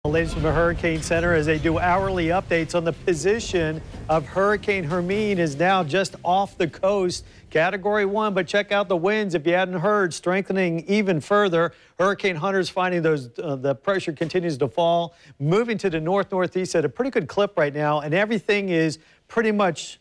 The latest from the Hurricane Center as they do hourly updates on the position of Hurricane Hermine is now just off the coast. Category 1, but check out the winds if you hadn't heard, strengthening even further. Hurricane hunters finding the pressure continues to fall, moving to the north-northeast at a pretty good clip right now, and everything is pretty much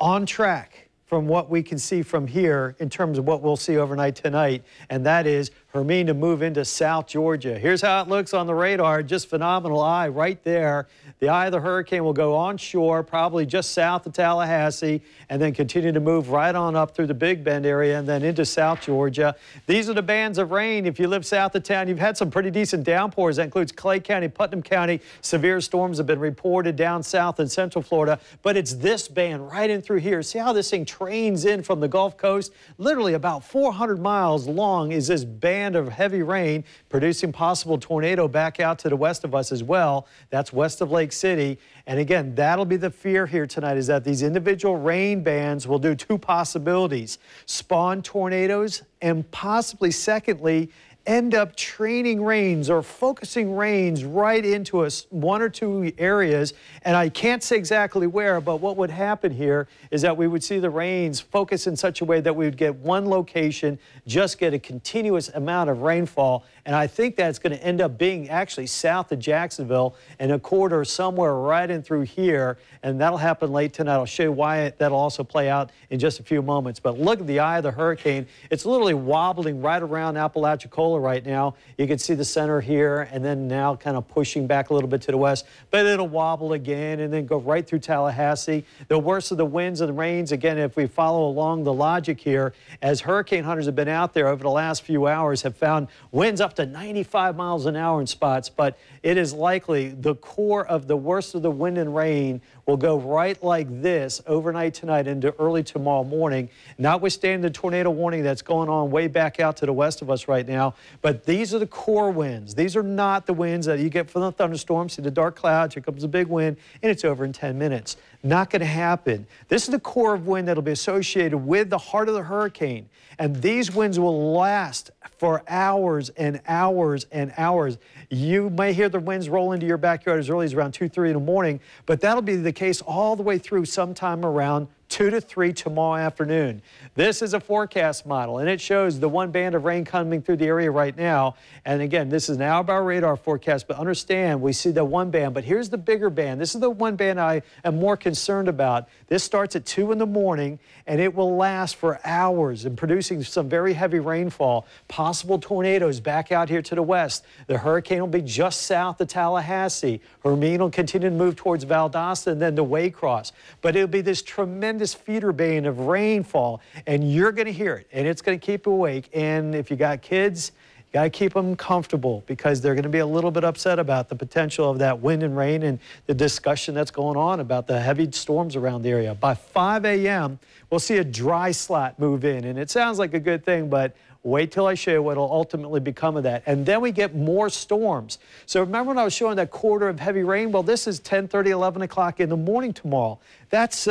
on track from what we can see from here in terms of what we'll see overnight tonight, and that is Hermine to move into South Georgia. Here's how it looks on the radar. Just phenomenal eye right there. The eye of the hurricane will go onshore, probably just south of Tallahassee, and then continue to move right on up through the Big Bend area and then into South Georgia. These are the bands of rain. If you live south of town, you've had some pretty decent downpours. That includes Clay County, Putnam County. Severe storms have been reported down south in central Florida, but it's this band right in through here. See how this thing trains in from the Gulf Coast? Literally about 400 miles long is this band of heavy rain, producing possible tornado back out to the west of us as well. That's west of Lake City. And again, that'll be the fear here tonight, is that these individual rain bands will do two possibilities: spawn tornadoes, and possibly, secondly, end up training rains or focusing rains right into us, one or two areas. And I can't say exactly where, but what would happen here is that we would see the rains focus in such a way that we would get one location, just get a continuous amount of rainfall. And I think that's going to end up being actually south of Jacksonville and a corridor somewhere right in through here. And that'll happen late tonight. I'll show you why that'll also play out in just a few moments. But look at the eye of the hurricane. It's literally wobbling right around Apalachicola right now. You can see the center here, and then now kind of pushing back a little bit to the west, but it'll wobble again and then go right through Tallahassee. The worst of the winds and the rains, again, if we follow along the logic here, as hurricane hunters have been out there over the last few hours, have found winds up to 95 miles an hour in spots, but it is likely the core of the worst of the wind and rain will go right like this overnight tonight into early tomorrow morning, notwithstanding the tornado warning that's going on way back out to the west of us right now. But these are the core winds. These are not the winds that you get from the thunderstorms. See the dark clouds, here comes a big wind, and it's over in 10 minutes. Not going to happen. This is the core of wind that will be associated with the heart of the hurricane. And these winds will last for hours and hours and hours. You may hear the winds roll into your backyard as early as around 2, 3 in the morning, but that'll be the case all the way through sometime around 2 to 3 tomorrow afternoon. This is a forecast model, and it shows the one band of rain coming through the area right now. And again, this is an hour-by-hour radar forecast, but understand we see the one band, but here's the bigger band. This is the one band I am more concerned about. This starts at 2 in the morning, and it will last for hours and producing some very heavy rainfall, possible tornadoes back out here to the west. The hurricane will be just south of Tallahassee. Hermine will continue to move towards Valdosta and then to Waycross. But it'll be this tremendous feeder band of rainfall, and you're going to hear it, and it's going to keep you awake. And if you got kids, you got to keep them comfortable, because they're going to be a little bit upset about the potential of that wind and rain and the discussion that's going on about the heavy storms around the area. By 5 a.m., we'll see a dry slot move in, and it sounds like a good thing, but wait till I show you what will ultimately become of that. And then we get more storms. So remember when I was showing that quarter of heavy rain? Well, this is 10:30, 11 o'clock in the morning tomorrow. That's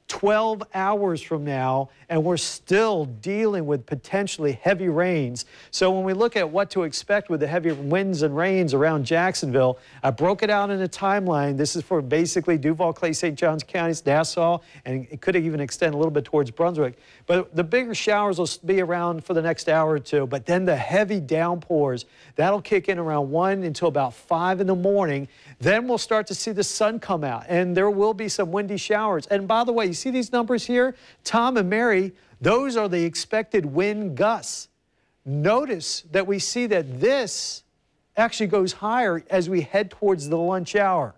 12 hours from now, and we're still dealing with potentially heavy rains. So when we look at what to expect with the heavy winds and rains around Jacksonville, I broke it out in a timeline. This is for basically Duval, Clay, St. Johns counties, Nassau, and it could even extend a little bit towards Brunswick. But the bigger showers will be around for the next hour or two, but then the heavy downpours, that'll kick in around 1 until about 5 in the morning. Then we'll start to see the sun come out, and there will be some windy showers. And by the way, you see these numbers here? Tom and Mary, those are the expected wind gusts. Notice that we see that this actually goes higher as we head towards the lunch hour.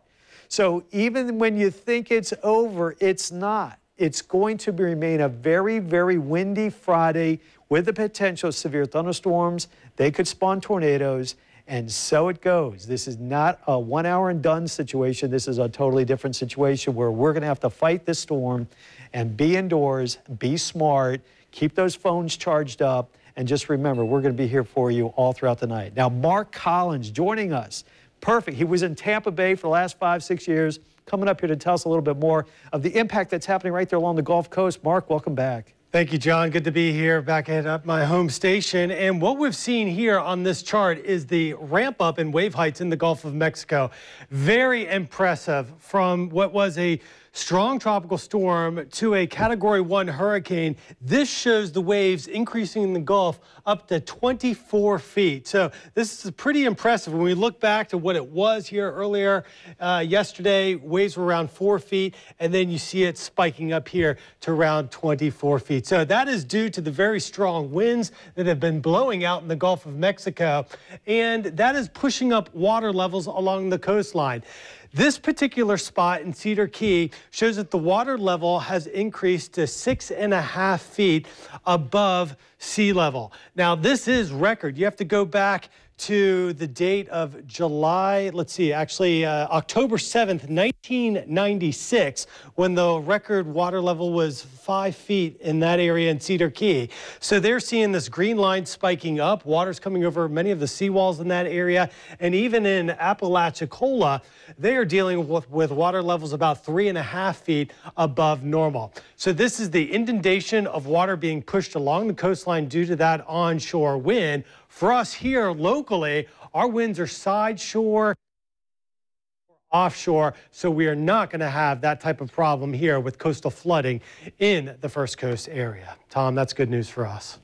So even when you think it's over, it's not. It's going to remain a very, very windy Friday with the potential of severe thunderstorms. They could spawn tornadoes. And so it goes. This is not a 1 hour and done situation. This is a totally different situation where we're going to have to fight this storm and be indoors, be smart, keep those phones charged up, and just remember, we're going to be here for you all throughout the night. Now, Mark Collins joining us. Perfect. He was in Tampa Bay for the last 5, 6 years, coming up here to tell us a little bit more of the impact that's happening right there along the Gulf Coast. Mark, welcome back. Thank you, John. Good to be here back at my home station. And what we've seen here on this chart is the ramp up in wave heights in the Gulf of Mexico. Very impressive, from what was a strong tropical storm to a Category 1 hurricane. This shows the waves increasing in the Gulf up to 24 feet. So this is pretty impressive. When we look back to what it was here earlier yesterday, waves were around 4 feet, and then you see it spiking up here to around 24 feet. So that is due to the very strong winds that have been blowing out in the Gulf of Mexico, and that is pushing up water levels along the coastline. This particular spot in Cedar Key shows that the water level has increased to 6.5 feet above sea level. Now, this is record. You have to go back to the date of July, October 7th, 1996, when the record water level was 5 feet in that area in Cedar Key. So they're seeing this green line spiking up, water's coming over many of the seawalls in that area, and even in Apalachicola, they are dealing with water levels about 3.5 feet above normal. So this is the inundation of water being pushed along the coastline due to that onshore wind. For us here locally, our winds are side shore, offshore, so we are not going to have that type of problem here with coastal flooding in the First Coast area. Tom, that's good news for us.